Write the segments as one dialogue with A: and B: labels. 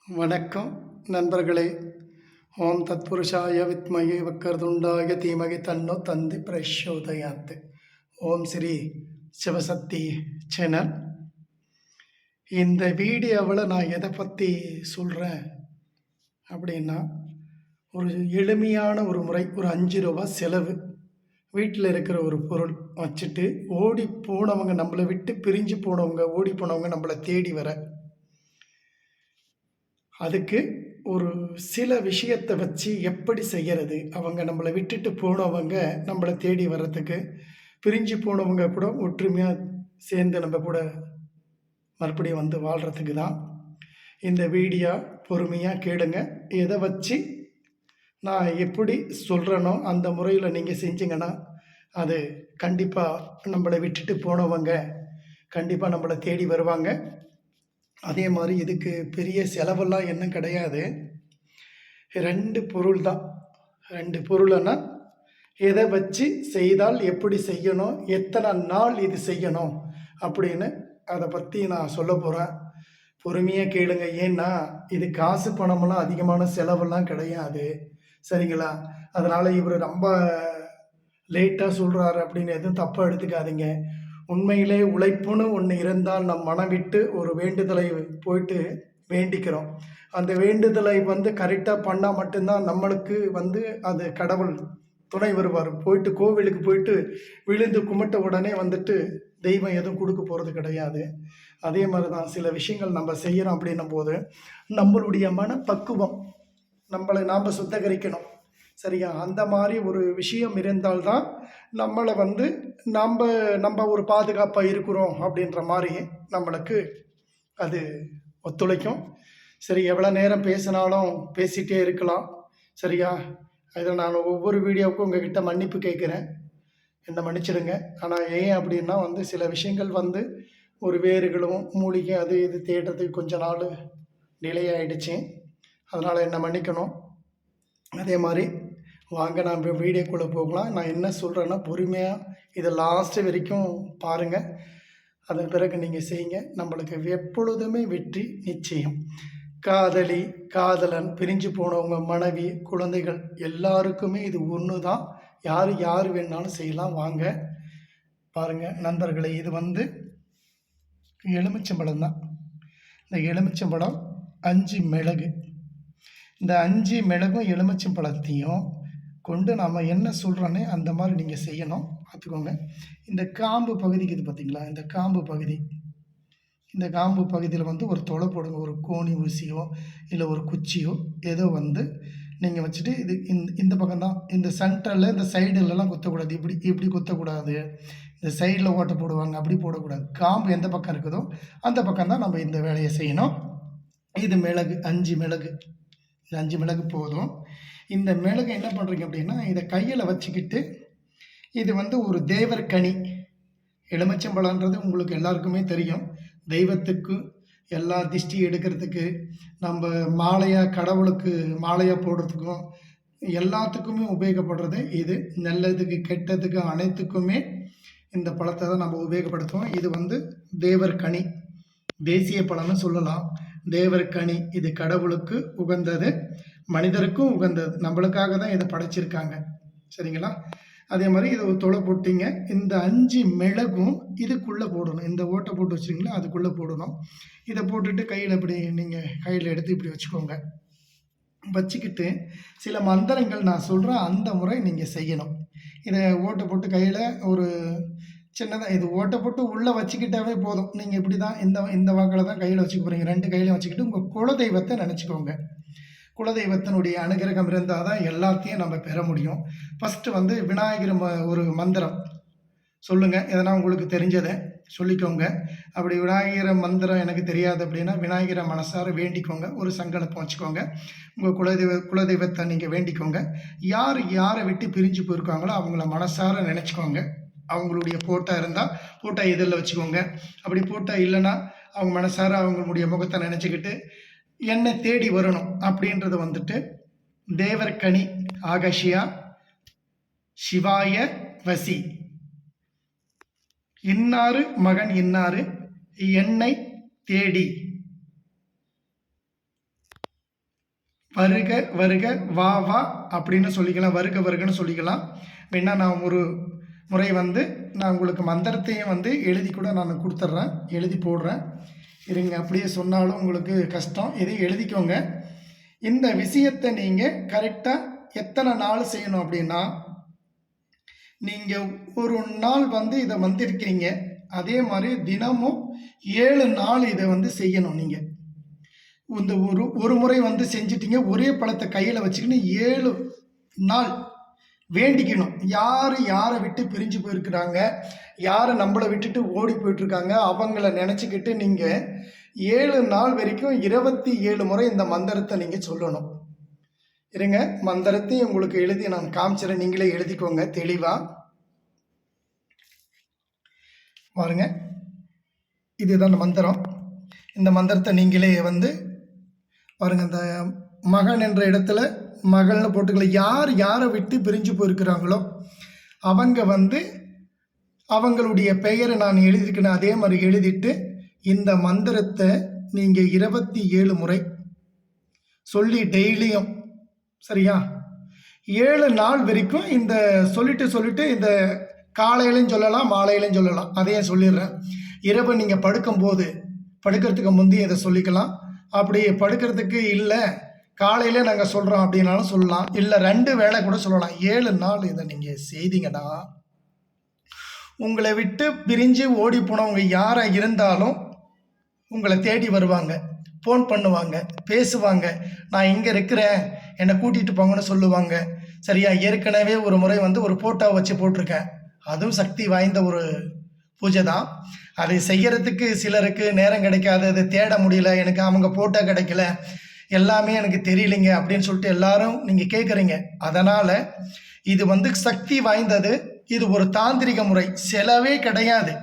A: வணக்கம் நண்பர்களே. ஓம் தத்புருஷாய வித்மகே வக்கரதுண்டாய தீமகி தன்னோ தந்தி பிரச்சோதயாத். ஓம் ஸ்ரீ சிவசக்தி சேனல். இந்த வீடியோவில் நான் எதை பற்றி சொல்கிறேன் அப்படின்னா, ஒரு எளிமையான ஒரு முறை, ஒரு 5 ரூபா செலவு, வீட்டில் இருக்கிற ஒரு பொருள் வச்சுட்டு ஓடி போனவங்க, நம்மளை விட்டு பிரிஞ்சு போனவங்க, ஓடி போனவங்க நம்மளை தேடி வர, அதுக்கு ஒரு சில விஷயத்தை வச்சு எப்படி செய்கிறது, அவங்க நம்மளை விட்டுட்டு போனவங்க நம்மளை தேடி வர்றதுக்கு, பிரிஞ்சு போனவங்க கூட ஒற்றுமையாக சேர்ந்து நம்ம கூட மறுபடியும் வந்து வாழ்கிறதுக்கு தான் இந்த வீடியோ. பொறுமையாக கேளுங்க. எதை வச்சு நான் எப்படி சொல்கிறேனோ அந்த முறையில் நீங்கள் செஞ்சிங்கன்னா அது கண்டிப்பாக நம்மளை விட்டுட்டு போனவங்க கண்டிப்பாக நம்மளை தேடி வருவாங்க. அதே மாதிரி இதுக்கு பெரிய செலவெல்லாம் என்ன கிடையாது. 2 பொருள் தான். 2 பொருள்னா எதை வச்சு செய்தால் எப்படி செய்யணும், எத்தனை நாள் இது செய்யணும் அப்படின்னு அதை பற்றி நான் சொல்ல போகிறேன். பொறுமையாக கேளுங்க. ஏன்னா இது காசு பணமெல்லாம் அதிகமான செலவெல்லாம் கிடையாது, சரிங்களா? அதனால் இவர் ரொம்ப லேட்டாக சொல்கிறாரு அப்படின்னு எதுவும் தப்பாக எடுத்துக்காதீங்க. உண்மையிலே உழைப்புன்னு ஒன்று இருந்தால் நம் மனம் விட்டு ஒரு வேண்டுதலை போயிட்டு வேண்டிக்கிறோம். அந்த வேண்டுதலை கரெக்டாக பண்ணால் மட்டும்தான் நம்மளுக்கு அது கடவுள் துணை வருவார். போயிட்டு கோவிலுக்கு போயிட்டு விழுந்து கும்பிட்ட உடனே தெய்வம் எதுவும் கொடுக்க போகிறது கிடையாது. அதே மாதிரி தான் சில விஷயங்கள் நம்ம செய்கிறோம் அப்படின்னும் போது நம்மளுடைய மனப்பக்குவம், நம்மளை நாம் சுத்தகரிக்கணும், சரியா? அந்த மாதிரி ஒரு விஷயம் இருந்தால்தான் நம்மளை நம்ம ஒரு பாதுகாப்பாக இருக்கிறோம் அப்படின்ற மாதிரி நம்மளுக்கு அது ஒத்துழைக்கும். சரி, எவ்வளோ நேரம் பேசினாலும் பேசிகிட்டே இருக்கலாம், சரியா? இதில் நான் ஒவ்வொரு வீடியோவுக்கும் உங்ககிட்ட மன்னிப்பு கேட்குறேன், என்ன மன்னிச்சிடுங்க. ஆனால் ஏன் அப்படின்னா சில விஷயங்கள் ஒரு வேர்களும் மூலிகை அது இது தேடுறதுக்கு கொஞ்ச நாள் டிலே ஆகிடுச்சு, அதனால் என்ன மன்னிக்கணும். அதே மாதிரி வாங்க நம்ம வீடியோக்குள்ளே போகலாம். நான் என்ன சொல்கிறேன்னா பொறுமையாக இதை லாஸ்ட்டு வரைக்கும் பாருங்கள். அதன் பிறகு நீங்கள் செய்யுங்க. நம்மளுக்கு எப்பொழுதுமே வெற்றி நிச்சயம். காதலி, காதலன், பிரிஞ்சு போனவங்க, மனைவி, குழந்தைகள் எல்லாருக்குமே இது ஒன்று தான். யார் வேணாலும் செய்யலாம். வாங்க பாருங்கள் நண்பர்களே. இது எலுமிச்சம்பழம் தான். இந்த எலுமிச்சம்பழம் 5 மிளகு, இந்த 5 மிளகும் எலுமிச்சம்பழத்தையும் கொண்டு நாம் என்ன சொல்கிறோன்னே அந்த மாதிரி நீங்கள் செய்யணும். பார்த்துக்கோங்க. இந்த காம்பு பகுதிக்கு இது பார்த்தீங்களா, இந்த காம்பு பகுதி, இந்த காம்பு பகுதியில் ஒரு தொலை போடுங்க. ஒரு கோணி ஊசியோ இல்லை ஒரு குச்சியோ ஏதோ நீங்கள் வச்சுட்டு இது இந்த பக்கம்தான், இந்த சென்டரில் இந்த சைடுலலாம் குத்தக்கூடாது. இப்படி குத்தக்கூடாது. இந்த சைடில் ஓட்டை போடுவாங்க, அப்படி போடக்கூடாது. காம்பு எந்த பக்கம் இருக்குதோ அந்த பக்கம்தான் நம்ம இந்த வேலையை செய்யணும். இது மிளகு, 5 மிளகு. இது 5 மிளகு போதும். இந்த மிளகு என்ன பண்ணுறீங்க அப்படின்னா, இதை கையில் வச்சுக்கிட்டு, இது ஒரு தேவர்கனி. எலுமிச்சம்பழன்றது உங்களுக்கு எல்லாருக்குமே தெரியும். தெய்வத்துக்கு எல்லா திஷ்டி எடுக்கிறதுக்கு, நம்ம மாலையாக கடவுளுக்கு மாலையாக போடுறதுக்கும் எல்லாத்துக்குமே உபயோகப்படுறது இது. நல்லதுக்கு கெட்டதுக்கு அனைத்துக்குமே இந்த பழத்தை தான் நம்ம உபயோகப்படுத்துவோம். இது தேவர்கனி, தேசிய பழம்னு சொல்லலாம். தேவர்கனி இது கடவுளுக்கு உகந்தது, மனிதருக்கும் உகந்தது. நம்மளுக்காக தான் இதை படைச்சிருக்காங்க, சரிங்களா? அதே மாதிரி இதை ஒரு தொலை போட்டிங்க. இந்த 5 மிளகும் இதுக்குள்ளே போடணும். இந்த ஓட்டை போட்டு வச்சுருங்களா, அதுக்குள்ளே போடணும். இதை போட்டுட்டு கையில் இப்படி நீங்கள் கையில் எடுத்து இப்படி வச்சுக்கோங்க. வச்சுக்கிட்டு சில மந்திரங்கள் நான் சொல்கிறேன், அந்த முறை நீங்கள் செய்யணும். இதை ஓட்டை போட்டு கையில் ஒரு சின்னதாக இது ஓட்டை போட்டு உள்ளே வச்சுக்கிட்டாவே போதும். நீங்கள் இப்படி தான் இந்த வாக்கில் தான் கையில் வச்சுக்க போகிறீங்க. 2 கையிலையும் வச்சுக்கிட்டு உங்கள் குலதெய்வத்தை நினச்சிக்கோங்க. குலதெய்வத்தினுடைய அனுகிரகம் இருந்தால் தான் எல்லாத்தையும் நம்ம பெற முடியும். ஃபஸ்ட்டு விநாயகர் ஒரு மந்திரம் சொல்லுங்கள். எதனா உங்களுக்கு தெரிஞ்சதை சொல்லிக்கோங்க. அப்படி விநாயகர் மந்திரம் எனக்கு தெரியாது அப்படின்னா விநாயகரை மனசார வேண்டிக்கோங்க. ஒரு சங்கல்பம் வச்சுக்கோங்க. உங்கள் குலதெய்வத்தை நீங்கள் வேண்டிக்கோங்க. யாரை விட்டு பிரிஞ்சு போயிருக்காங்களோ அவங்கள மனசார நினச்சிக்கோங்க. அவங்களுடைய போட்டோ இருந்தால் போட்டோ இதில் வச்சுக்கோங்க. அப்படி போட்டோ இல்லைன்னா அவங்க மனசார அவங்களுடைய முகத்தை நினச்சிக்கிட்டு என்னை தேடி வரணும் அப்படின்றது தேவர்கனி ஆகஷியா சிவாய வசி, இன்னாறு மகன் இன்னாறு என்னை தேடி வருக வருக வா வா அப்படின்னு சொல்லிக்கலாம், வருக வருகன்னு சொல்லிக்கலாம். வேணா நான் ஒரு முறை வந்து நான் உங்களுக்கு மந்திரத்தையும் வந்து எழுதி கூட நான் கொடுத்துட்றேன், எழுதி போடுறேன். இருங்க, அப்படியே சொன்னாலும் உங்களுக்கு கஷ்டம், இதை எழுதிக்கோங்க. இந்த விஷயத்தை நீங்கள் கரெக்டாக எத்தனை நாள் செய்யணும் அப்படின்னா, நீங்கள் ஒரு நாள் வந்து இதை வந்திருக்கிறீங்க, அதே மாதிரி தினமும் 7 நாள் இதை வந்து செய்யணும். நீங்கள் இந்த ஒரு முறை வந்து செஞ்சிட்டீங்க, ஒரே பழத்தை கையில் வச்சுக்கின்னு 7 நாள் வேண்டிக்கணும். யாரை விட்டு பிரிஞ்சு போயிருக்கிறாங்க, யாரை நம்மளை விட்டுட்டு ஓடி போயிட்டுருக்காங்க, அவங்கள நினச்சிக்கிட்டு நீங்கள் 7 நாள் வரைக்கும் 27 முறை இந்த மந்திரத்தை நீங்கள் சொல்லணும். இருங்க, மந்திரத்தையும் உங்களுக்கு எழுதி நான் காமிச்சிடறேன், நீங்களே எழுதிக்கோங்க தெளிவாக. பாருங்க, இதுதான் அந்த மந்திரம். இந்த மந்திரத்தை நீங்களே வந்து பாருங்க, இந்த மகன் என்ற இடத்துல மகள்னு போட்டுக்கலாம். யாரை விட்டு பிரிஞ்சு போயிருக்கிறாங்களோ அவங்க வந்து அவங்களுடைய பெயரை நான் எழுதியிருக்கேன், அதே மாதிரி எழுதிட்டு இந்த மந்திரத்தை நீங்கள் 27 முறை சொல்லி டெய்லியும், சரியா, 7 நாள் வரைக்கும் இந்த சொல்லிட்டு இந்த காலையிலையும் சொல்லலாம், மாலையிலையும் சொல்லலாம். அதையே சொல்லிடுறேன். இரவு நீங்கள் படுக்கிறதுக்கு முந்தைய இதை சொல்லிக்கலாம். அப்படி படுக்கிறதுக்கு இல்லை, காலையில் நாங்கள் சொல்கிறோம் அப்படின்னாலும் சொல்லலாம், இல்லை 2 வேளை கூட சொல்லலாம். 7 நாள் இதை நீங்கள் செய்தீங்கன்னா உங்களை விட்டு பிரிஞ்சு ஓடி போனவங்க யாராக இருந்தாலும் உங்களை தேடி வருவாங்க, ஃபோன் பண்ணுவாங்க, பேசுவாங்க, நான் இங்கே இருக்கிறேன் என்னை கூட்டிகிட்டு போங்கன்னு சொல்லுவாங்க. சரியா, ஏற்கனவே ஒரு முறை வந்து ஒரு ஃபோட்டோ வச்சு போட்டிருக்கேன், அதுவும் சக்தி வாய்ந்த ஒரு பூஜை தான். அதை செய்யறதுக்கு சிலருக்கு நேரம் கிடைக்காது, அதை தேட முடியல, எனக்கு அவங்க ஃபோட்டோ கிடைக்கல, எல்லாமே எனக்கு தெரியலைங்க அப்படின்னு சொல்லிட்டு எல்லாரும் நீங்கள் கேட்குறீங்க. அதனால் இது வந்து சக்தி வாய்ந்தது, இது ஒரு தாந்திரிக முறை, செலவே கிடையாது.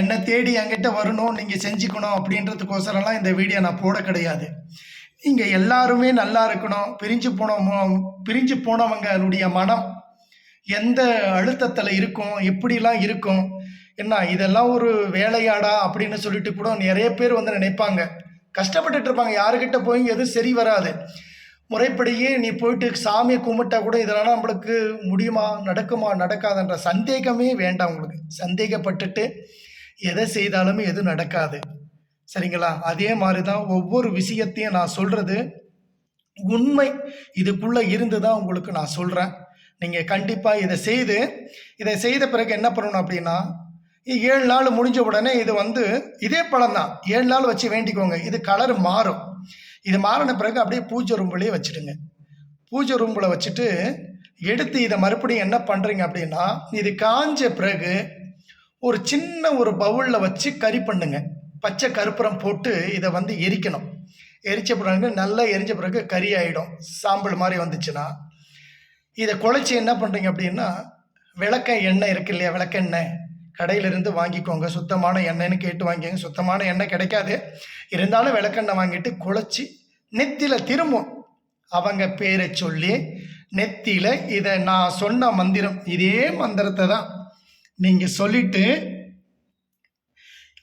A: என்ன தேடி என்கிட்ட வரணும், நீங்கள் செஞ்சுக்கணும் அப்படின்றதுக்கோசரம்லாம் இந்த வீடியோ நான் போட கிடையாது. நீங்கள் எல்லாருமே நல்லா இருக்கணும். பிரிஞ்சு போனவங்களுடைய மனம் எந்த அழுத்தத்தில் இருக்கும், எப்படிலாம் இருக்கும், இதெல்லாம் ஒரு வேலையாடா அப்படின்னு சொல்லிட்டு கூட நிறைய பேர் வந்து நினைப்பாங்க, கஷ்டப்பட்டுட்டு இருப்பாங்க. யாருக்கிட்ட போய் எதுவும் சரி வராது. முறைப்படியே நீ போயிட்டு சாமியை கும்பிட்டா கூட இதெல்லாம் நம்மளுக்கு முடியுமா, நடக்காதுன்ற சந்தேகமே வேண்டாம். உங்களுக்கு சந்தேகப்பட்டுட்டு எதை செய்தாலுமே எதுவும் நடக்காது, சரிங்களா? அதே மாதிரி தான் ஒவ்வொரு விஷயத்தையும் நான் சொல்கிறது உண்மை, இதுக்குள்ளே இருந்து தான் உங்களுக்கு நான் சொல்கிறேன். நீங்கள் கண்டிப்பாக இதை செய்த பிறகு என்ன பண்ணணும் அப்படின்னா, 7 நாள் முடிஞ்ச உடனே இது வந்து இதே பழம் தான் 7 நாள் வச்சு வேண்டிக்கோங்க. இது கலர் மாறும். இது மாறின பிறகு அப்படியே பூஜை ரூம்லேயே வச்சுடுங்க. பூஜை ரூமில் வச்சுட்டு எடுத்து இதை மறுபடியும் என்ன பண்ணுறீங்க அப்படின்னா, இது காஞ்ச பிறகு ஒரு சின்ன ஒரு பவுலில் வச்சு கறி பண்ணுங்க. பச்சை கற்பூரம் போட்டு இதை வந்து எரிக்கணும். எரிச்ச பிறகு நல்லா எரிஞ்ச பிறகு கறி ஆகிடும். சாம்பல் மாதிரி வந்துச்சுன்னா இதை குழைச்சி என்ன பண்ணுறீங்க அப்படின்னா, விளக்க எண்ணெய் இருக்கு இல்லையா, விளக்கெண்ணெய் கடையிலிருந்து வாங்கிக்கோங்க. சுத்தமான எண்ணெய்னு கேட்டு வாங்கிக்கோங்க. சுத்தமான எண்ணெய் கிடைக்காது, இருந்தாலும் விளக்கெண்ணெய் வாங்கிட்டு குழைச்சி நெத்தியில் திரும்பும் அவங்க பேரை சொல்லி நெத்தியில் இதை நான் சொன்ன மந்திரம், இதே மந்திரத்தை தான் நீங்கள் சொல்லிட்டு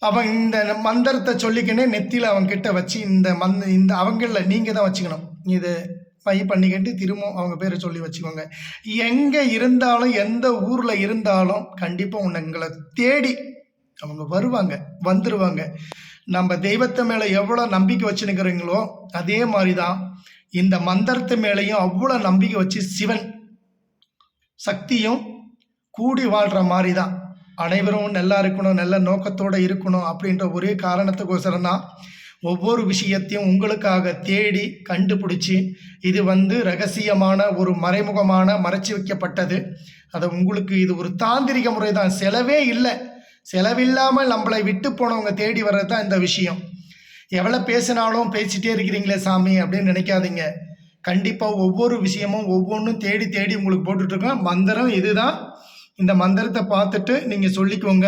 A: அவன் இந்த மந்திரத்தை சொல்லிக்கினே நெத்தியில் அவங்கக்கிட்ட வச்சு இந்த அவங்களில் நீங்கள் தான் வச்சுக்கணும். இது பை பண்ணிக்கிட்டு திரும்ப அவங்க பேரை சொல்லி வச்சுக்கோங்க. எங்கே இருந்தாலும் எந்த ஊரில் இருந்தாலும் கண்டிப்பாக உங்களை தேடி அவங்க வந்துடுவாங்க. நம்ம தெய்வத்தை மேலே எவ்வளோ நம்பிக்கை வச்சுன்னுக்கிறீங்களோ அதே மாதிரி தான் இந்த மந்திரத்து மேலேயும் அவ்வளோ நம்பிக்கை வச்சு சிவன் சக்தியும் கூடி வாழ்கிற மாதிரி தான். அனைவரும் நல்லா இருக்கணும், நல்ல நோக்கத்தோடு இருக்கணும் அப்படின்ற ஒரே காரணத்துக்கோசரம் தான் ஒவ்வொரு விஷயத்தையும் உங்களுக்காக தேடி கண்டுபிடிச்சி இது வந்து ரகசியமான ஒரு மறைமுகமான மறைச்சி வைக்கப்பட்டது. அது உங்களுக்கு இது ஒரு தாந்திரிக முறை தான், செலவே இல்லை. செலவில்லாமல் நம்மளை விட்டு போனவங்க தேடி வர்றது தான் இந்த விஷயம். எவ்வளோ பேசினாலும் பேசிட்டே இருக்கிறீங்களே சாமி அப்படின்னு நினைக்காதீங்க. கண்டிப்பாக ஒவ்வொரு விஷயமும் ஒவ்வொன்றும் தேடி உங்களுக்கு போட்டுட்ருக்கோம். மந்திரம் இதுதான். இந்த மந்திரத்தை பார்த்துட்டு நீங்கள் சொல்லிக்கோங்க.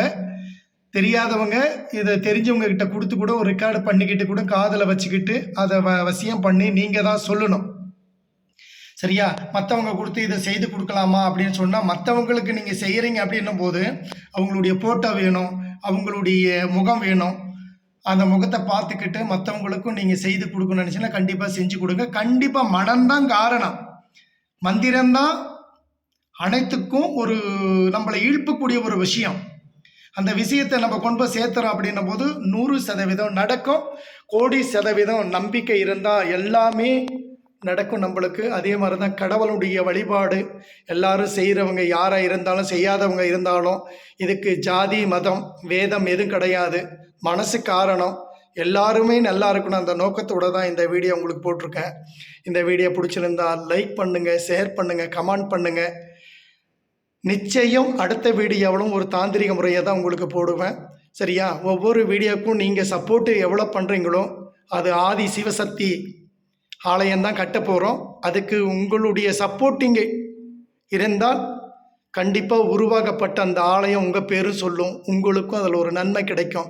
A: தெரியாதவங்க இதை தெரிஞ்சவங்க கிட்ட கொடுத்து கூட ஒரு ரெக்கார்டு பண்ணிக்கிட்டு கூட காதில் வச்சுக்கிட்டு அதை வசியம் பண்ணி நீங்கள் தான் சொல்லணும், சரியா? மற்றவங்க கொடுத்து இதை செய்து கொடுக்கலாமா அப்படின்னு சொன்னால், மற்றவங்களுக்கு நீங்கள் செய்கிறீங்க அப்படின்னும் போது அவங்களுடைய ஃபோட்டோ வேணும், அவங்களுடைய முகம் வேணும், அந்த முகத்த பார்த்துக்கிட்டு மத்தவங்களுக்கும் நீங்க செய்து குடுக்கணும்னு நெனச்சீங்கன்னா, கண்டிப்பா செஞ்சு குடுங்க. கண்டிப்பா மனம் தான் காரணம். மந்திரம் தான் அனைத்துக்கும் ஒரு நம்மள இழுக்கக்கூடிய ஒரு விஷயம். அந்த விஷயத்த நம்ம கொண்டு போய் சேர்த்துறோம் அப்படின்னும்போது 100% நடக்கும். கோடி சதவீதம் நம்பிக்கை இருந்தா எல்லாமே நடக்கும் நம்பளுக்கு. அதே மாரி தான் கடவுளுடைய வழிபாடு எல்லாரும் செய்றவங்க யாரா இருந்தாலும், செய்யாதவங்க இருந்தாலும், இதுக்கு ஜாதி, மதம், வேதம் எதுவும் கிடையாது. மனசு காரணம். எல்லாருமே நல்லா இருக்கணும் அந்த நோக்கத்தோட தான் இந்த வீடியோ உங்களுக்கு போட்டிருக்கேன். இந்த வீடியோ பிடிச்சிருந்தா லைக் பண்ணுங்க, ஷேர் பண்ணுங்க, கமெண்ட் பண்ணுங்க. நிச்சயம் அடுத்த வீடியோவிலும் ஒரு தாந்திரிக முறையை தான் உங்களுக்கு போடுவேன். சரியா? ஒவ்வொரு வீடியோக்கும் நீங்க சப்போர்ட் எவ்வளோ பண்றீங்களோ, அது ஆதி சிவசக்தி ஆலயம் தான் கட்டப் போறோம். அதுக்கு உங்களுடைய சப்போர்ட்டிங் இருந்தால் கண்டிப்பா உருவாக்கப்பட்ட அந்த ஆலயம் உங்க பேரும் சொல்லும். உங்களுக்கும் அதில் ஒரு நன்மை கிடைக்கும்.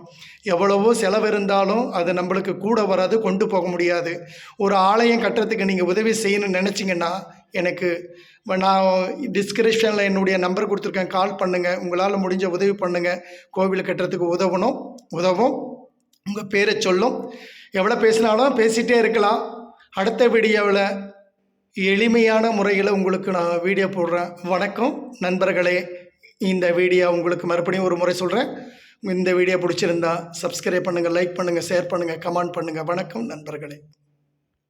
A: எவ்வளவோ செலவு இருந்தாலும் அது நம்மளுக்கு கூட வராது, கொண்டு போக முடியாது. ஒரு ஆலயம் கட்டுறதுக்கு நீங்க உதவி செய்யணும்னு நினைச்சீங்கன்னா, எனக்கு நான் டிஸ்கிரிப்ஷனில் என்னுடைய நம்பர் கொடுத்துருக்கேன். கால் பண்ணுங்க. உங்களால் முடிஞ்ச உதவி பண்ணுங்க. கோவில் கட்டுறதுக்கு உதவும். உங்க பேரை சொல்லும். எவ்வளோ பேசினாலும் பேசிட்டே இருக்கலாம். அடுத்த வீடியோவில் எளிமையான முறையில் உங்களுக்கு நான் வீடியோ போடுறேன். வணக்கம் நண்பர்களே. இந்த வீடியோ உங்களுக்கு மறுபடியும் ஒரு முறை சொல்கிறேன். இந்த வீடியோ பிடிச்சிருந்தா சப்ஸ்கிரைப் பண்ணுங்கள், லைக் பண்ணுங்கள், ஷேர் பண்ணுங்கள், கமெண்ட் பண்ணுங்கள். வணக்கம் நண்பர்களே.